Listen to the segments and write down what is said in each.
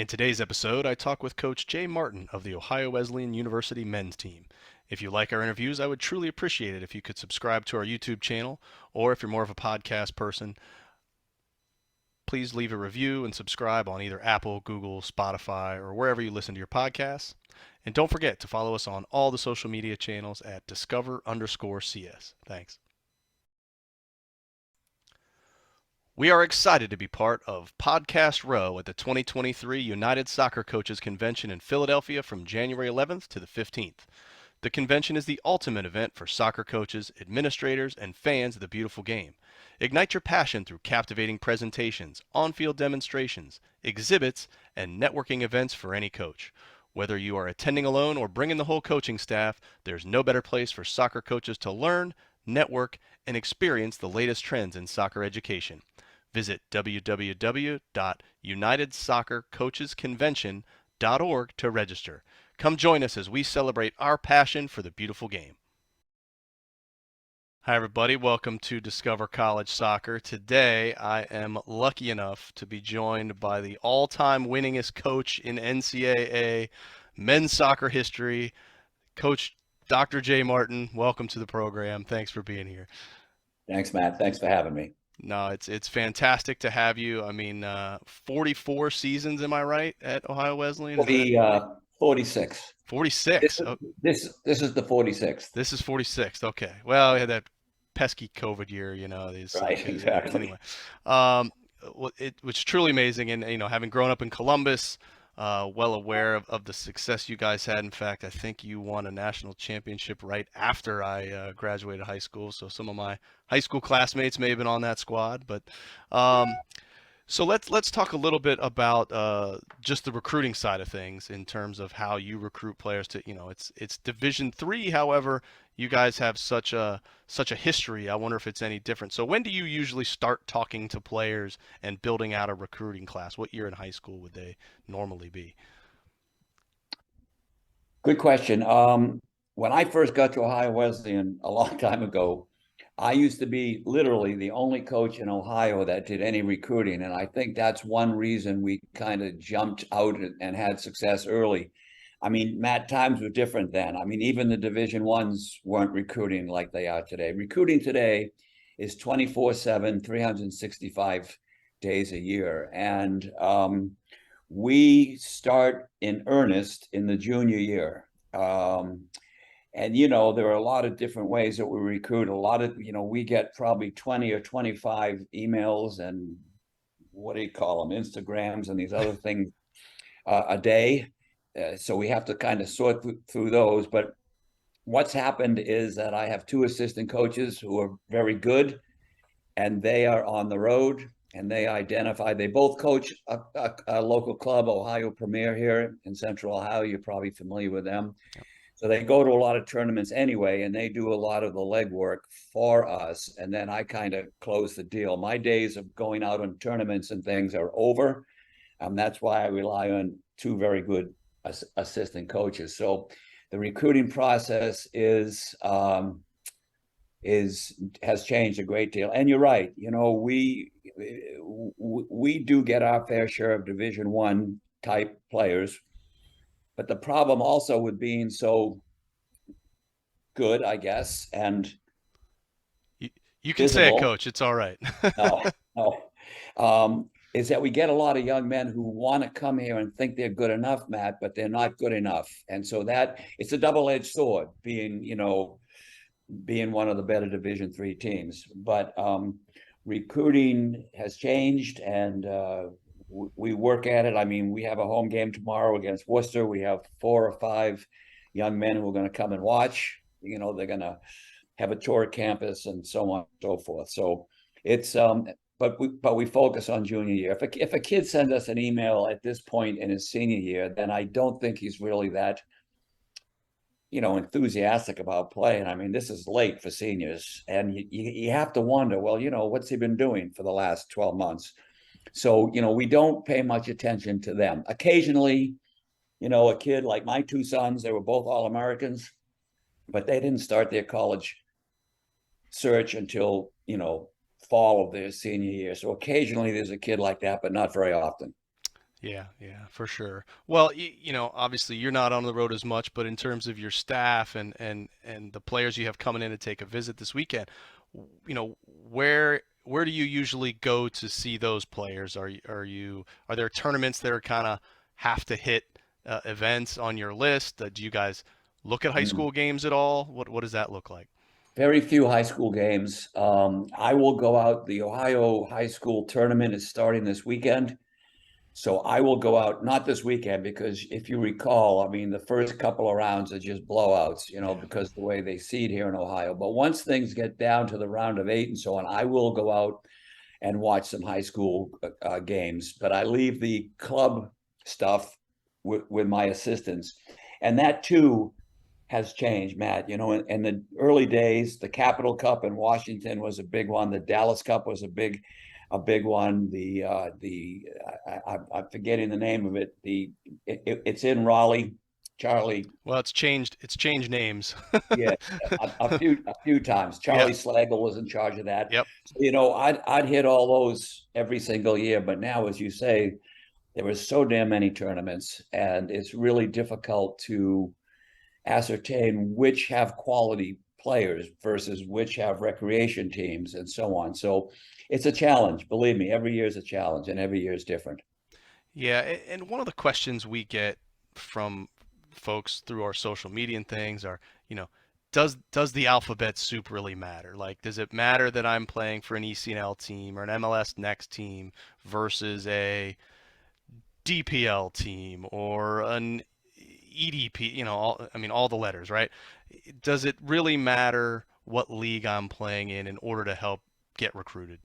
In today's episode, I talk with Coach Jay Martin of the Ohio Wesleyan University men's team. If you like our interviews, I would truly appreciate it if you could subscribe to our YouTube channel, or if you're more of a podcast person, please leave a review and subscribe on either Apple, Google, Spotify, or wherever you listen to your podcasts. And don't forget to follow us on all the social media channels at discover_CS. Thanks. We are excited to be part of Podcast Row at the 2023 United Soccer Coaches Convention in Philadelphia from January 11th to the 15th. The convention is the ultimate event for soccer coaches, administrators, and fans of the beautiful game. Ignite your passion through captivating presentations, on-field demonstrations, exhibits, and networking events for any coach. Whether you are attending alone or bringing the whole coaching staff, there's no better place for soccer coaches to learn, network, and experience the latest trends in soccer education. Visit www.unitedsoccercoachesconvention.org to register. Come join us as we celebrate our passion for the beautiful game. Hi, everybody. Welcome to Discover College Soccer. Today, I am lucky enough to be joined by the all-time winningest coach in NCAA men's soccer history, Coach Dr. Jay Martin. Welcome to the program. Thanks for being here. Thanks, Matt. Thanks for having me. No, it's fantastic to have you. I mean, 44 seasons, am I right, at Ohio Wesleyan? 46. 46. This is the 46th. This is 46th. Okay. Well, we had that pesky COVID year, Right, exactly. Anyway, um, it was truly amazing, and having grown up in Columbus, well aware of the success you guys had. In fact, I think you won a national championship right after I graduated high school. So some of my high school classmates may have been on that squad, but. So let's talk a little bit about just the recruiting side of things in terms of how you recruit players to it's Division III. However, you guys have such a history. I wonder if it's any different. So when do you usually start talking to players and building out a recruiting class? What year in high school would they normally be? Good question. When I first got to Ohio Wesleyan a long time ago, I used to be literally the only coach in Ohio that did any recruiting. And I think that's one reason we kind of jumped out and had success early. I mean, Matt, times were different then. I mean, even the Division Ones weren't recruiting like they are today. Recruiting today is 24/7, 365 days a year. And we start in earnest in the junior year. And, there are a lot of different ways that we recruit. A lot of, we get probably 20 or 25 emails and what do you call them, Instagrams and these other things a day. So we have to kind of sort through those. But what's happened is that I have two assistant coaches who are very good, and they are on the road, and they both coach a local club, Ohio Premier here in Central Ohio. You're probably familiar with them. So they go to a lot of tournaments anyway, and they do a lot of the legwork for us. And then I kind of close the deal. My days of going out on tournaments and things are over. That's why I rely on two very good assistant coaches. So the recruiting process has changed a great deal. And you're right. We do get our fair share of Division I type players. But the problem also with being so good, I guess, and you can say it, Coach. It's all right. Is that we get a lot of young men who want to come here and think they're good enough, Matt, but they're not good enough. And so that it's a double-edged sword being one of the better Division III teams. But recruiting has changed, and we work at it. I mean, we have a home game tomorrow against Worcester. We have 4 or 5 young men who are going to come and watch. They're going to have a tour of campus and so on and so forth. So it's but we focus on junior year. If a kid sends us an email at this point in his senior year, then I don't think he's really that enthusiastic about playing. I mean, this is late for seniors, and you have to wonder, well, what's he been doing for the last 12 months? So, we don't pay much attention to them. Occasionally, a kid like my two sons, they were both All-Americans, but they didn't start their college search until, fall of their senior year. So occasionally there's a kid like that, but not very often. Yeah, yeah, for sure. Well, obviously you're not on the road as much, but in terms of your staff and the players you have coming in to take a visit this weekend, where do you usually go to see those players? Are there tournaments that are kind of have to hit events on your list? Do you guys look at high Mm. school games at all? What does that look like? Very few high school games. I will go out. The Ohio High School Tournament is starting this weekend. So I will go out, not this weekend, because if you recall, I mean, the first couple of rounds are just blowouts, Yeah. because the way they seed here in Ohio. But once things get down to the round of 8 and so on, I will go out and watch some high school games. But I leave the club stuff with my assistants. And that too has changed, Matt. In the early days, the Capital Cup in Washington was a big one. The Dallas Cup was a big one. I'm forgetting the name of it. It's in Raleigh, Charlie. Well, it's changed names. Yeah, a few times. Yeah. Charlie Slagle was in charge of that. Yep. So, I'd hit all those every single year. But now, as you say, there were so damn many tournaments, and it's really difficult to ascertain which have quality players versus which have recreation teams and so on. So it's a challenge. Believe me, every year is a challenge and every year is different. Yeah, and one of the questions we get from folks through our social media and things are, does the alphabet soup really matter? Like, does it matter that I'm playing for an ECNL team or an MLS Next team versus a DPL team or an EDP? All the letters, right? Does it really matter what league I'm playing in order to help get recruited?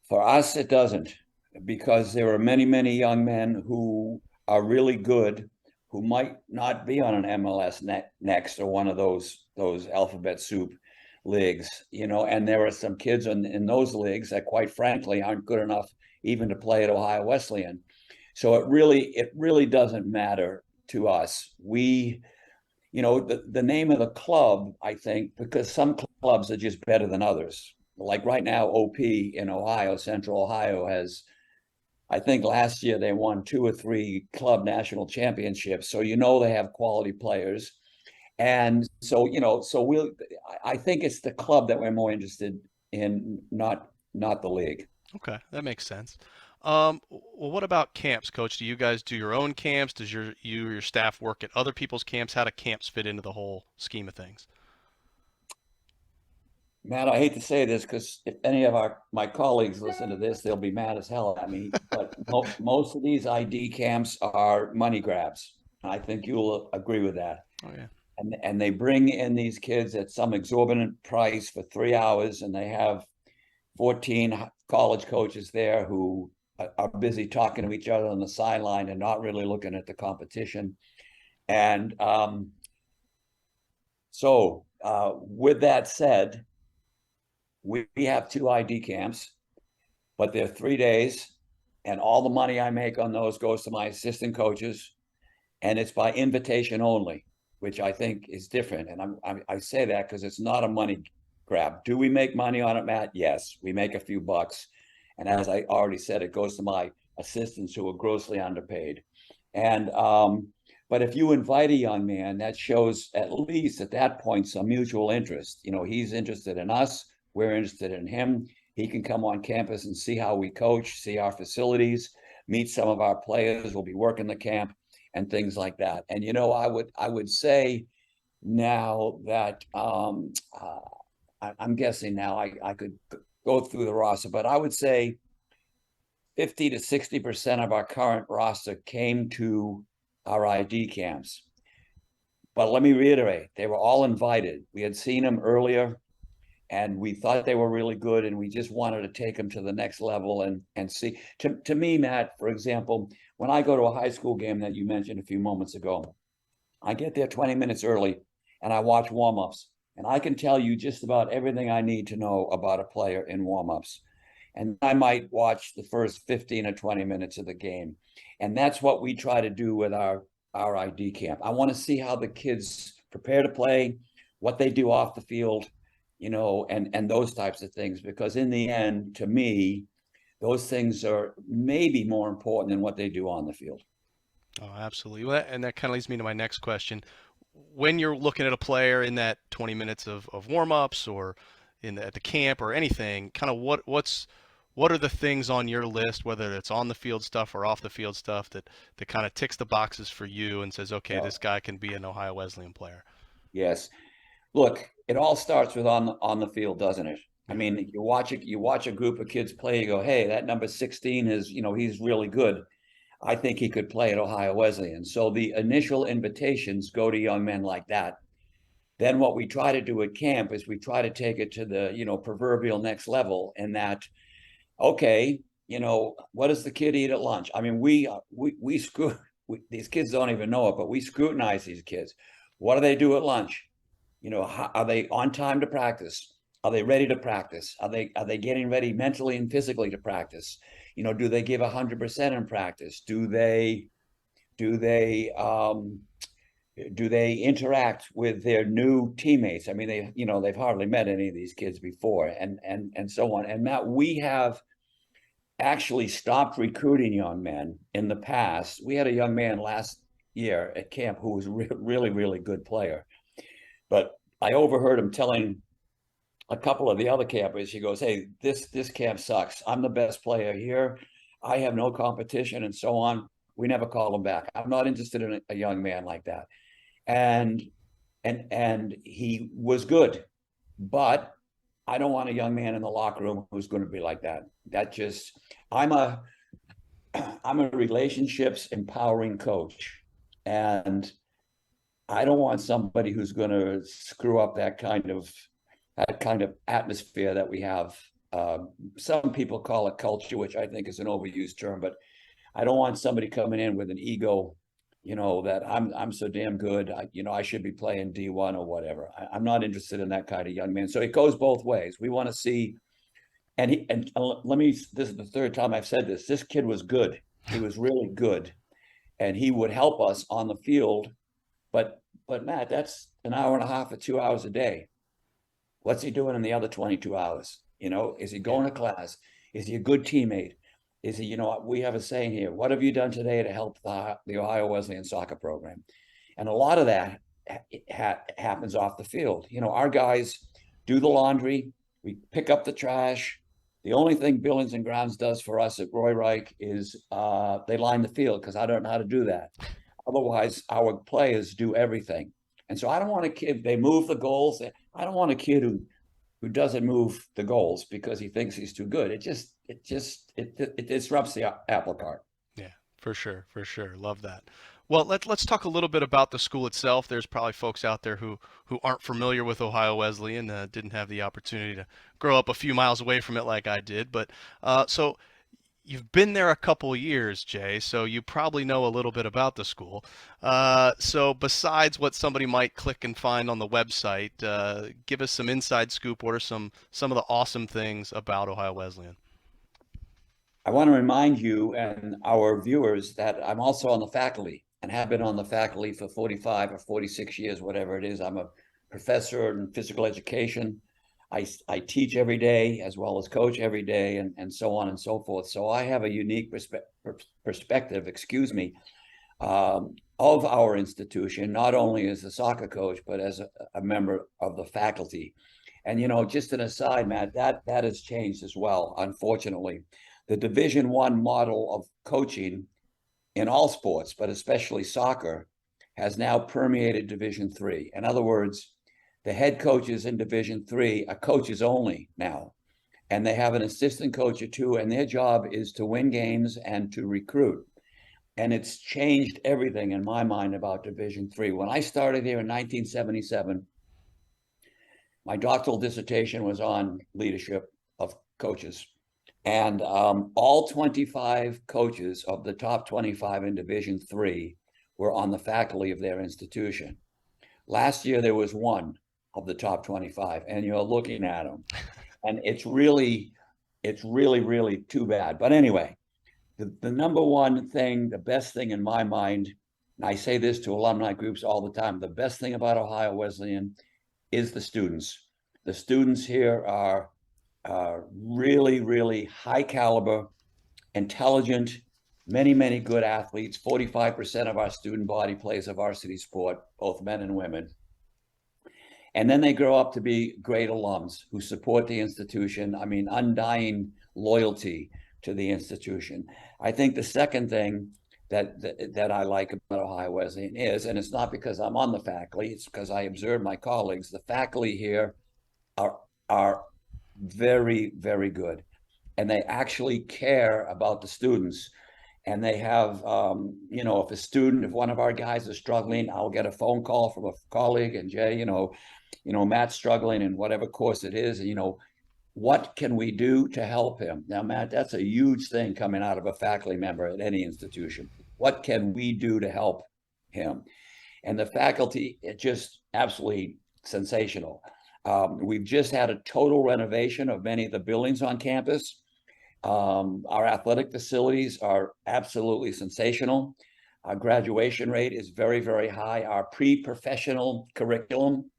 For us, it doesn't, because there are many, many young men who are really good, who might not be on an MLS next or one of those alphabet soup leagues, and there are some kids in those leagues that, quite frankly, aren't good enough even to play at Ohio Wesleyan. So it really doesn't matter to us. The name of the club, I think, because some clubs are just better than others. Like right now, OP in Ohio, Central Ohio has, I think last year they won 2 or 3 club national championships. So they have quality players. And so I think it's the club that we're more interested in, not the league. Okay, that makes sense. Well, what about camps, Coach? Do you guys do your own camps? Does your staff work at other people's camps? How do camps fit into the whole scheme of things? Matt, I hate to say this because if any of my colleagues listen to this, they'll be mad as hell at me. But most of these ID camps are money grabs. I think you'll agree with that. Oh yeah. And they bring in these kids at some exorbitant price for 3 hours, and they have 14 college coaches there who are busy talking to each other on the sideline and not really looking at the competition. And with that said, we have 2 ID camps, but they're 3 days, and all the money I make on those goes to my assistant coaches, and it's by invitation only, which I think is different. And I say that because it's not a money grab. Do we make money on it, Matt? Yes, we make a few bucks, and as I already said, it goes to my assistants who are grossly underpaid. And but if you invite a young man, that shows at least at that point some mutual interest. He's interested in us, we're interested in him. He can come on campus and see how we coach, see our facilities, meet some of our players. We'll be working the camp and things like that. And I would say now that I'm guessing now I could go through the roster, but I would say 50 to 60% of our current roster came to our ID camps. But let me reiterate, they were all invited. We had seen them earlier, and we thought they were really good, and we just wanted to take them to the next level and see. To me, Matt, for example, when I go to a high school game that you mentioned a few moments ago, I get there 20 minutes early and I watch warm-ups, and I can tell you just about everything I need to know about a player in warm-ups. And I might watch the first 15 or 20 minutes of the game. And that's what we try to do with our ID camp. I want to see how the kids prepare to play, what they do off the field, and those types of things. Because in the end, to me, those things are maybe more important than what they do on the field. Oh, absolutely. Well, and that kind of leads me to my next question. When you're looking at a player in that 20 minutes of warm-ups or at the camp or anything, kind of what are the things on your list, whether it's on the field stuff or off the field stuff that kind of ticks the boxes for you and says, okay, Yeah. this guy can be an Ohio Wesleyan player. Yes. Look, it all starts with on the field, doesn't it? I Yeah. mean, you watch a group of kids play, you go, hey, that number 16 is, he's really good. I think he could play at Ohio Wesleyan. So the initial invitations go to young men like that. Then what we try to do at camp is we try to take it to the, proverbial next level, and that, okay, what does the kid eat at lunch? I mean, we screw these kids don't even know it, but we scrutinize these kids. What do they do at lunch? Are they on time to practice? Are they ready to practice? Are they getting ready mentally and physically to practice? Do they give 100% in practice? Do they interact with their new teammates? I mean, they've hardly met any of these kids before, and so on. And Matt, we have actually stopped recruiting young men in the past. We had a young man last year at camp who was really, really good player, but I overheard him telling a couple of the other campers, he goes, hey, this camp sucks. I'm the best player here. I have no competition, and so on. We never call him back. I'm not interested in a young man like that. And he was good, but I don't want a young man in the locker room who's going to be like that. That just I'm a I'm a relationships empowering coach, and I don't want somebody who's going to screw up that kind of atmosphere that we have. Some people call it culture, which I think is an overused term, but I don't want somebody coming in with an ego, that I'm so damn good. I should be playing D1 or whatever. I'm not interested in that kind of young man. So it goes both ways. We want to see, let me. This is the third time I've said this. This kid was good. He was really good, and he would help us on the field. But Matt, that's an hour and a half or 2 hours a day. What's he doing in the other 22 hours? Is he Yeah. going to class? Is he a good teammate? Is he, we have a saying here, what have you done today to help the Ohio Wesleyan soccer program? And a lot of that happens off the field. Our guys do the laundry, we pick up the trash. The only thing Billings and Grounds does for us at Roy Reich is they line the field, because I don't know how to do that. Otherwise, our players do everything. And so I don't want a kid, they move the goals. I don't want a kid who doesn't move the goals because he thinks he's too good. It disrupts the apple cart. Yeah, for sure, for sure. Love that. Well, let's talk a little bit about the school itself. There's probably folks out there who aren't familiar with Ohio Wesleyan, didn't have the opportunity to grow up a few miles away from it like I did. But so you've been there a couple years, Jay, so you probably know a little bit about the school. So besides what somebody might click and find on the website, give us some inside scoop. What are some of the awesome things about Ohio Wesleyan? I want to remind you and our viewers that I'm also on the faculty and have been on the faculty for 45 or 46 years, whatever it is. I'm a professor in physical education. I teach every day as well as coach every day, and so on and so forth. So I have a unique perspective, of our institution, not only as a soccer coach, but as a member of the faculty. And, just an aside, Matt, that has changed as well, unfortunately. The Division I model of coaching in all sports, but especially soccer, has now permeated Division III. In other words, the head coaches in Division III are coaches only now, and they have an assistant coach or two, and their job is to win games and to recruit. And it's changed everything in my mind about Division III. When I started here in 1977, my doctoral dissertation was on leadership of coaches. And all 25 coaches of the top 25 in Division III were on the faculty of their institution. Last year, there was one of the top 25, and you're looking at them. And it's really, really too bad. But anyway, the number one thing, the best thing in my mind, and I say this to alumni groups all the time, the best thing about Ohio Wesleyan is the students. The students here are really, really high caliber, intelligent, many, many good athletes. 45% of our student body plays a varsity sport, both men and women. And then they grow up to be great alums who support the institution. I mean, undying loyalty to the institution. I think the second thing that I like about Ohio Wesleyan is, and it's not because I'm on the faculty, it's because I observe my colleagues. The faculty here are are very, very good, and they actually care about the students. And they have, if a student, if one of our guys is struggling, I'll get a phone call from a colleague, and Jay, Matt's struggling in whatever course it is, and what can we do to help him? Now, Matt, that's a huge thing coming out of a faculty member at any institution. What can we do to help him? And the faculty, it's just absolutely sensational. We've just had a total renovation of many of the buildings on campus. Our athletic facilities are absolutely sensational. Our graduation rate is very, very high. Our pre-professional curriculum,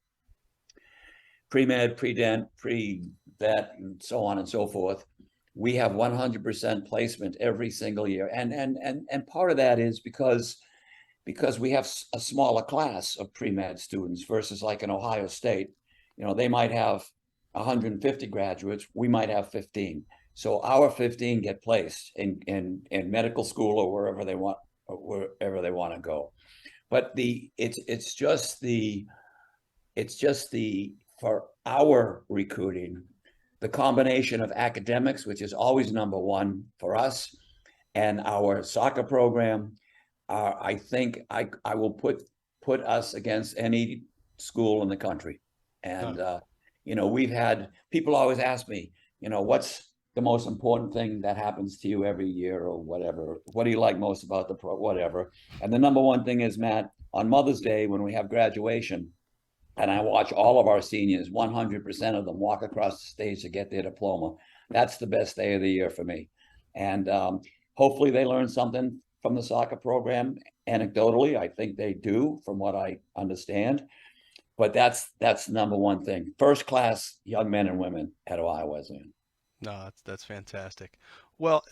pre-med, pre-dent, pre-vet, and so on and so forth, we have 100% placement every single year. And part of that is because we have a smaller class of pre-med students versus like in Ohio State. They might have 150 graduates, we might have 15. So our 15 get placed in medical school or wherever they want to go. But it's just the for our recruiting, the combination of academics, which is always number one for us, and our soccer program. I think I will put us against any school in the country. And we've had people always ask me, what's the most important thing that happens to you every year or whatever? What do you like most about the whatever? And the number one thing is, Matt, on Mother's Day when we have graduation, and I watch all of our seniors, 100% of them walk across the stage to get their diploma. That's the best day of the year for me. And hopefully they learn something from the soccer program. Anecdotally, I think they do, from what I understand. But that's the number one thing. First class young men and women at Ohio Wesleyan. No, that's fantastic. Well,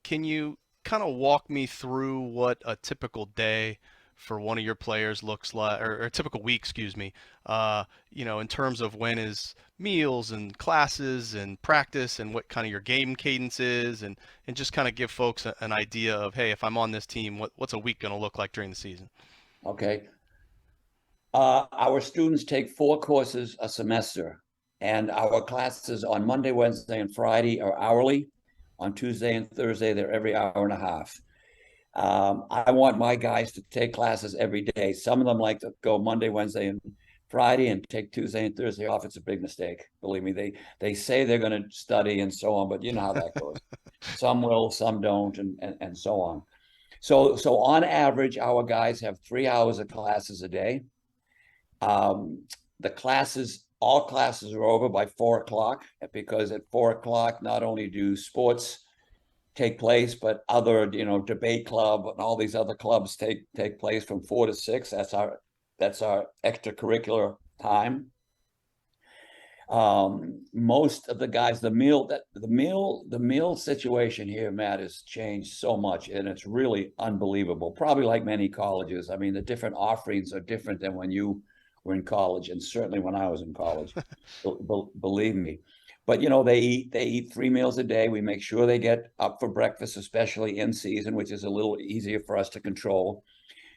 can you kind of walk me through what a typical day for one of your players looks like, or a typical week, excuse me, in terms of when is meals and classes and practice and what kind of your game cadence is, and just kind of give folks an idea of, hey, if I'm on this team, what's a week going to look like during the season? Okay. Our students take 4 courses a semester, and our classes on Monday, Wednesday, and Friday are hourly. On Tuesday and Thursday, they're every hour and a half. I want my guys to take classes every day. Some of them like to go Monday, Wednesday, and Friday and take Tuesday and Thursday off. It's a big mistake. Believe me, they say they're going to study and so on, but you know how that goes. Some will, some don't, and so on. So on average, our guys have 3 hours of classes a day. All classes are over by 4 o'clock, because at 4 o'clock, not only do sports take place, but other, debate club and all these other clubs take place from 4 to 6. That's our extracurricular time. Most of the guys, the meal situation here, Matt, has changed so much, and it's really unbelievable. Probably like many colleges. I mean, the different offerings are different than when you were in college, and certainly when I was in college. Believe me. But they eat 3 meals a day. We make sure they get up for breakfast, especially in season, which is a little easier for us to control.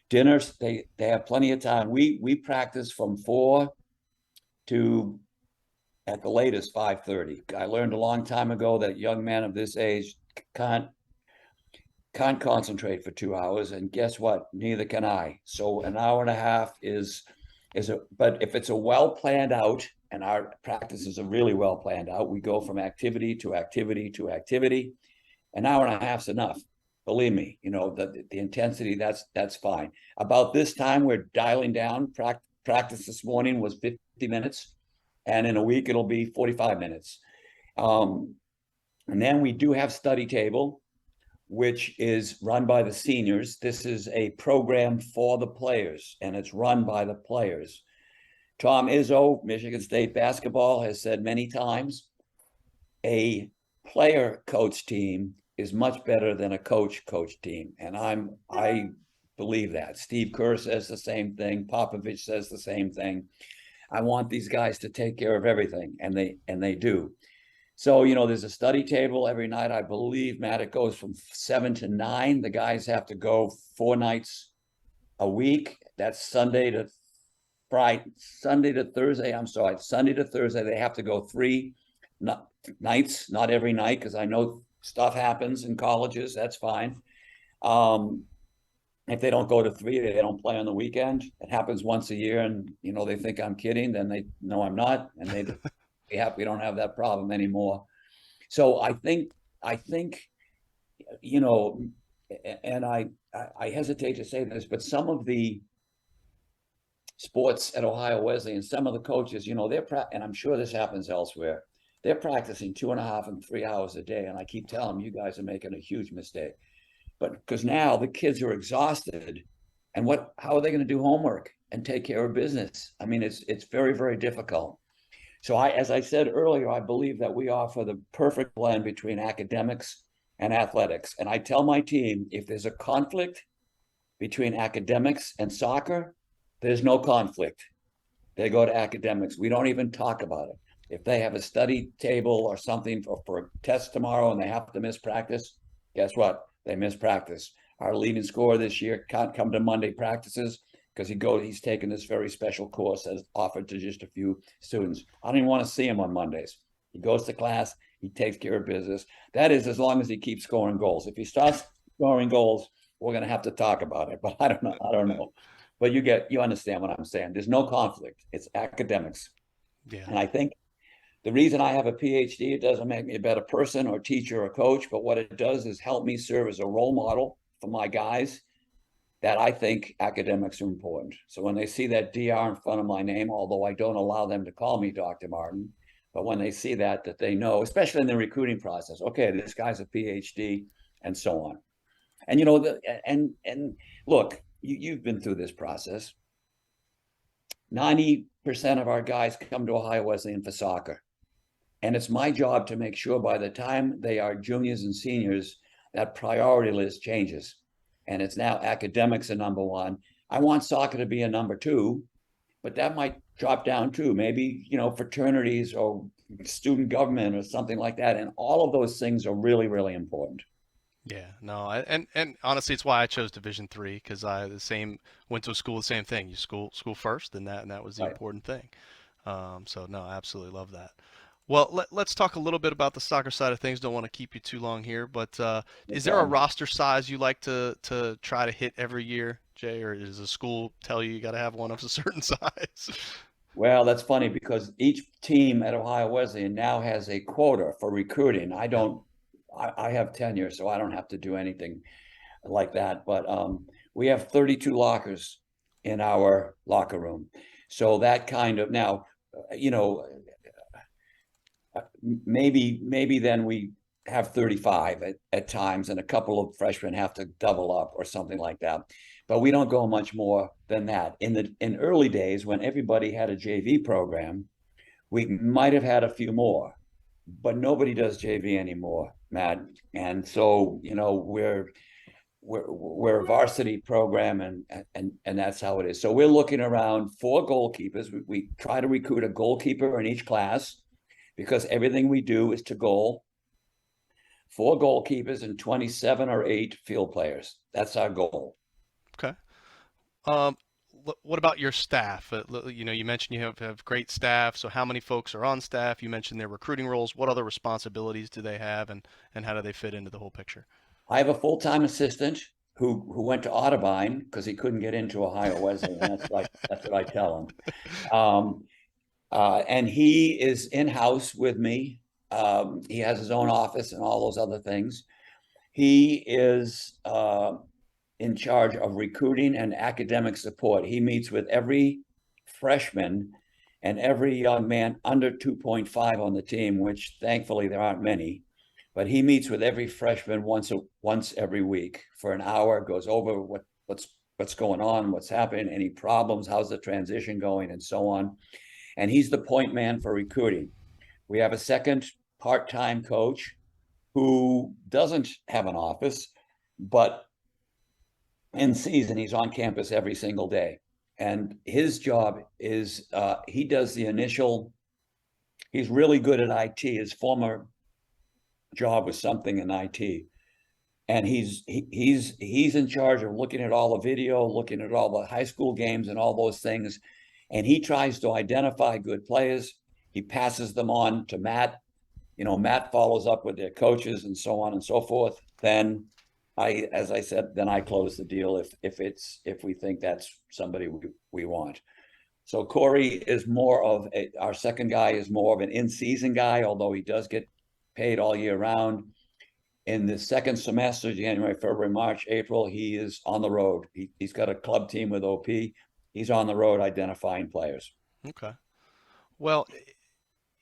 Dinners, they have plenty of time. We practice from 4 to, at the latest, 5:30. I learned a long time ago that young men of this age can't concentrate for 2 hours, and guess what? Neither can I. So an hour and a half but if it's a well planned out, and our practices are really well planned out, we go from activity to activity to activity. An hour and a half's enough. Believe me, the intensity, that's fine. About this time, we're dialing down. Practice this morning was 50 minutes, and in a week it'll be 45 minutes. And then we do have study table, which is run by the seniors. This is a program for the players, and it's run by the players. Tom Izzo, Michigan State basketball, has said many times, a player coach team is much better than a coach team. And I believe that. Steve Kerr says the same thing. Popovich says the same thing. I want these guys to take care of everything, and they do. So, there's a study table every night. I believe, Matt, it goes from 7 to 9. The guys have to go 4 nights a week. That's Sunday to Thursday. I'm sorry, Sunday to Thursday. They have to go 3 nights, not every night, because I know stuff happens in colleges. That's fine. If they don't go to 3, they don't play on the weekend. It happens once a year, and they think I'm kidding. Then they know I'm not, and we don't have that problem anymore. So I think, and I hesitate to say this, but some of the sports at Ohio Wesleyan, some of the coaches, and I'm sure this happens elsewhere, they're practicing 2.5 and 3 hours a day. And I keep telling them, you guys are making a huge mistake. But because now the kids are exhausted, and how are they going to do homework and take care of business? I mean, it's very, very difficult. So as I said earlier, I believe that we offer the perfect blend between academics and athletics. And I tell my team, if there's a conflict between academics and soccer, there's no conflict. They go to academics. We don't even talk about it. If they have a study table or something for a test tomorrow and they have to miss practice, guess what? They miss practice. Our leading scorer this year can't come to Monday practices because he's taken this very special course as offered to just a few students. I don't even want to see him on Mondays. He goes to class, he takes care of business. That is, as long as he keeps scoring goals. If he starts scoring goals, we're going to have to talk about it. But I don't know. But you understand what I'm saying. There's no conflict. It's academics. Yeah. And I think the reason I have a PhD, it doesn't make me a better person or teacher or coach, but what it does is help me serve as a role model for my guys, that I think academics are important. So when they see that DR in front of my name, although I don't allow them to call me Dr. Martin, but when they see that they know, especially in the recruiting process, okay, this guy's a PhD, and so on. And and look, you've been through this process. 90% of our guys come to Ohio Wesleyan for soccer. And it's my job to make sure by the time they are juniors and seniors, that priority list changes. And it's now academics are number 1. I want soccer to be a number 2, but that might drop down too. Maybe, fraternities or student government or something like that. And all of those things are really, really important. Yeah, no, and honestly, it's why I chose Division III, because I went to a school the same thing. You school first, and that was the Right. important thing. So no, I absolutely love that. Well, let's talk a little bit about the soccer side of things. Don't want to keep you too long here, but No is there a problem. roster size you like to try to hit every year, Jay, or does the school tell you got to have one of a certain size? Well, that's funny because each team at Ohio Wesleyan now has a quota for recruiting. Yeah. I have tenure, so I don't have to do anything like that. But we have 32 lockers in our locker room. So that kind of now, maybe then we have 35 at times, and a couple of freshmen have to double up or something like that. But we don't go much more than that. In early days, when everybody had a JV program, we might have had a few more, but nobody does JV anymore, Matt. And so, we're a varsity program, and that's how it is. So we're looking around 4 goalkeepers. We try to recruit a goalkeeper in each class because everything we do is to goal. 4 goalkeepers and 27 or 8 field players. That's our goal. Okay. Um, what about your staff? You mentioned you have great staff. So how many folks are on staff? You mentioned their recruiting roles. What other responsibilities do they have, and how do they fit into the whole picture? I have a full-time assistant who went to Otterbein because he couldn't get into Ohio Wesleyan. That's what I tell him. And he is in-house with me. He has his own office and all those other things. He is in charge of recruiting and academic support. He meets with every freshman and every young man under 2.5 on the team, which thankfully there aren't many. But he meets with every freshman once every week for an hour, goes over what's going on, what's happening, any problems, how's the transition going, and so on. And he's the point man for recruiting. We have a second part-time coach who doesn't have an office, but in season, he's on campus every single day. And his job is he does the initial, he's really good at IT. His former job was something in IT. And he's in charge of looking at all the video, looking at all the high school games and all those things. And he tries to identify good players. He passes them on to Matt. Matt follows up with their coaches and so on and so forth. Then as I said, then I close the deal if we think that's somebody we want. So Corey is more of our second guy is more of an in-season guy, although he does get paid all year round. In the second semester, January, February, March, April, he is on the road. He's got a club team with OP. He's on the road identifying players. Okay. Well,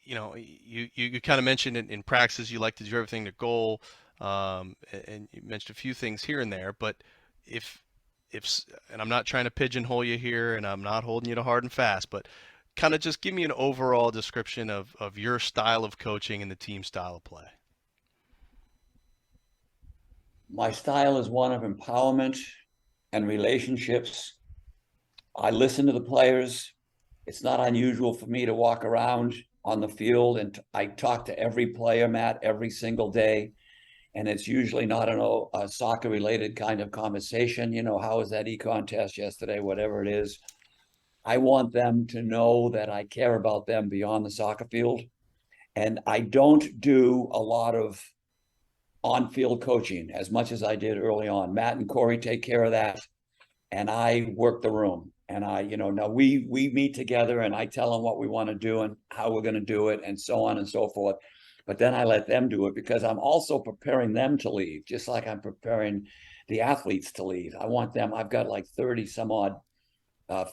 you kind of mentioned in practice you like to do everything to goal, and you mentioned a few things here and there. But if and I'm not trying to pigeonhole you here, and I'm not holding you to hard and fast, but kind of just give me an overall description of your style of coaching and the team style of play. My style is one of empowerment and relationships. I listen to the players. It's not unusual for me to walk around on the field and I talk to every player, Matt, every single day. And it's usually not a soccer related kind of conversation. How was that econ test yesterday? Whatever it is. I want them to know that I care about them beyond the soccer field. And I don't do a lot of on-field coaching as much as I did early on. Matt and Corey take care of that. And I work the room. And now we meet together and I tell them what we want to do and how we're going to do it and so on and so forth. But then I let them do it because I'm also preparing them to leave, just like I'm preparing the athletes to leave. I want them, I've got like 30 some odd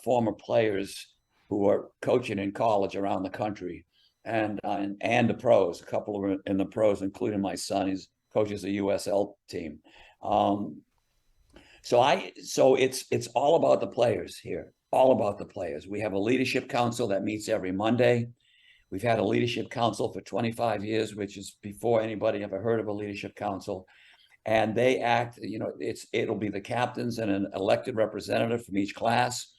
former players who are coaching in college around the country and the pros, a couple of in the pros, including my son, he coaches the USL team. So it's all about the players here, all about the players. We have a leadership council that meets every Monday. We've had a leadership council for 25 years, which is before anybody ever heard of a leadership council. And they act, it'll be the captains and an elected representative from each class.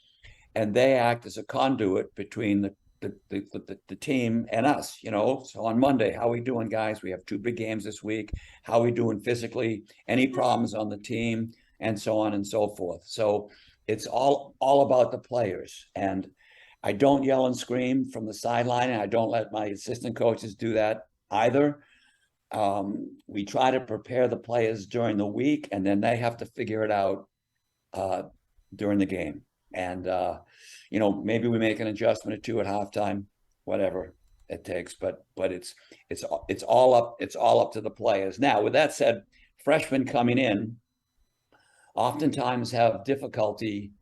And they act as a conduit between the team and us, So on Monday, how are we doing, guys? We have 2 big games this week. How are we doing physically? Any problems on the team? And so on and so forth. So it's all about the players. And I don't yell and scream from the sideline, and I don't let my assistant coaches do that either. We try to prepare the players during the week, and then they have to figure it out during the game. And maybe we make an adjustment or 2 at halftime, whatever it takes. But it's all up to the players. Now, with that said, freshmen coming in oftentimes have difficulty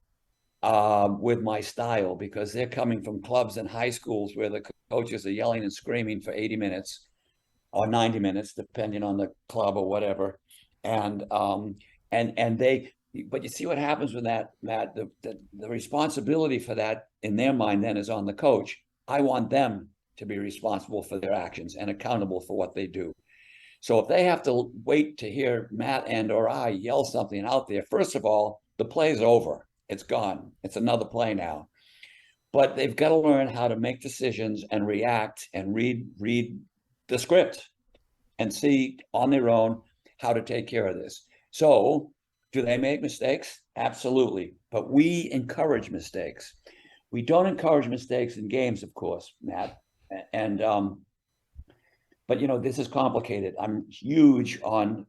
with my style because they're coming from clubs and high schools where the coaches are yelling and screaming for 80 minutes or 90 minutes, depending on the club or whatever. And but you see what happens with that, Matt, the responsibility for that in their mind then is on the coach. I want them to be responsible for their actions and accountable for what they do. So if they have to wait to hear Matt and or I yell something out there, first of all, the play's over. It's gone. It's another play now. But they've got to learn how to make decisions and react and read the script and see on their own how to take care of this. So do they make mistakes? Absolutely. But we encourage mistakes. We don't encourage mistakes in games, of course, Matt. And but this is complicated. I'm huge on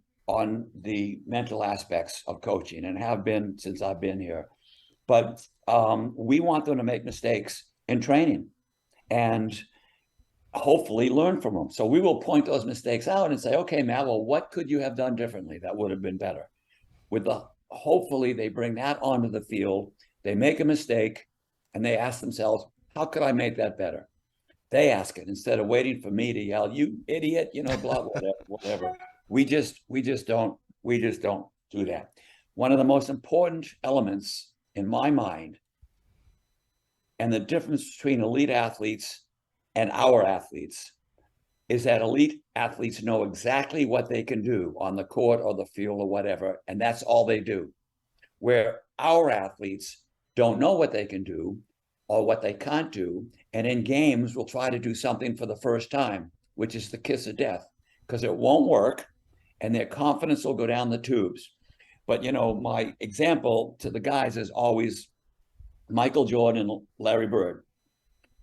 the mental aspects of coaching and have been since I've been here. But we want them to make mistakes in training and hopefully learn from them. So we will point those mistakes out and say, okay, Matt, well, what could you have done differently that would have been better? Hopefully they bring that onto the field, they make a mistake, and they ask themselves, how could I make that better? They ask it instead of waiting for me to yell, you idiot, blah, whatever. We just don't do that. One of the most important elements in my mind, and the difference between elite athletes and our athletes, is that elite athletes know exactly what they can do on the court or the field or whatever, and that's all they do. Where our athletes don't know what they can do or what they can't do, and in games will try to do something for the first time, which is the kiss of death, because it won't work, and their confidence will go down the tubes. But my example to the guys is always Michael Jordan and Larry Bird.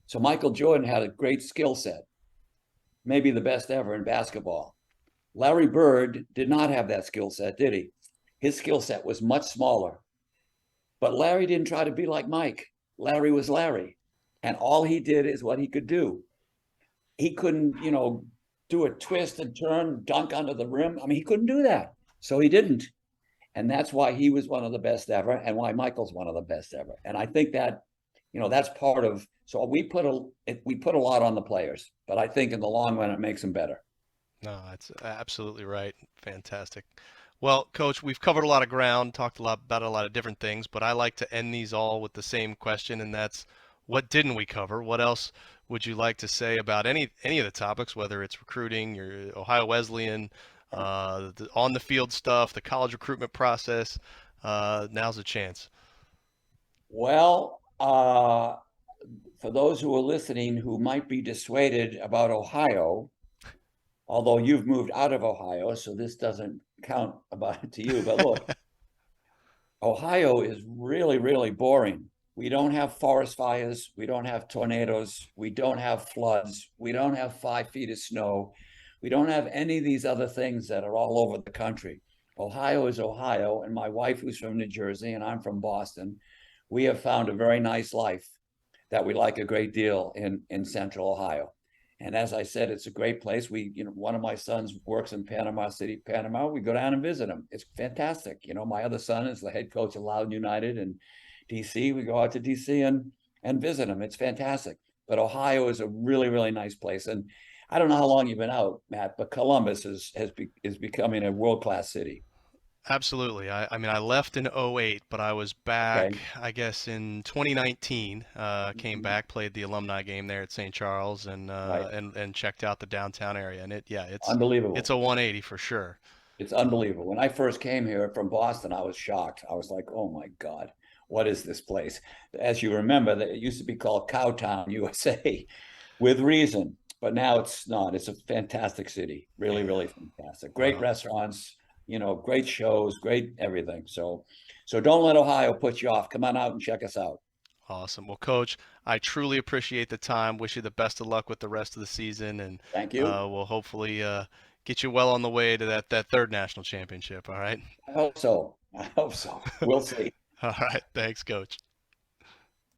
So Michael Jordan had a great skill set, maybe the best ever in basketball. Larry Bird did not have that skill set, did he? His skill set was much smaller. But Larry didn't try to be like Mike. Larry was Larry. And all he did is what he could do. He couldn't, do a twist and turn, dunk under the rim. I mean, he couldn't do that. So he didn't. And that's why he was one of the best ever and why Michael's one of the best ever. And I think that, that's part of, so we put a lot on the players, but I think in the long run, it makes them better. No, that's absolutely right. Fantastic. Well, Coach, we've covered a lot of ground, talked a lot about a lot of different things, but I like to end these all with the same question, and that's what didn't we cover? What else would you like to say about any of the topics, whether it's recruiting, your Ohio Wesleyan, the on the field stuff, the college recruitment process? Now's a chance. Well, for those who are listening who might be dissuaded about Ohio, although you've moved out of Ohio, so this doesn't count about to you. But look, Ohio is really, really boring. We don't have forest fires. We don't have tornadoes. We don't have floods. We don't have 5 feet of snow. We don't have any of these other things that are all over the country. Ohio is Ohio. And my wife, who's from New Jersey, and I'm from Boston, we have found a very nice life that we like a great deal in Central Ohio. And as I said, it's a great place. One of my sons works in Panama City, Panama. We go down and visit him. It's fantastic. My other son is the head coach of Loudoun United in DC. We go out to DC and visit him. It's fantastic. But Ohio is a really, really nice place. And I don't know how long you've been out, Matt, but Columbus is becoming a world-class city. Absolutely. I mean, I left in '08, but I was back, Okay. I guess, in 2019. Came back, played the alumni game there at St. Charles, and Right. checked out the downtown area. And it's Unbelievable. a 180 for sure. It's Um, unbelievable. When I first came here from Boston, I was shocked. I was like, oh my God, what is this place? As you remember, that it used to be called Cowtown, USA, with reason. But now it's not. It's a fantastic city. Really, yeah. really fantastic. Great Well, restaurants, great shows, great everything. So don't let Ohio put you off. Come on out and check us out. awesome. Well, Coach, I truly appreciate the time. Wish you the best of luck with the rest of the season, and Thank you. we'll hopefully get you well on the way to that third national championship. All right. I hope so. I hope so. We'll see. All right. Thanks, Coach.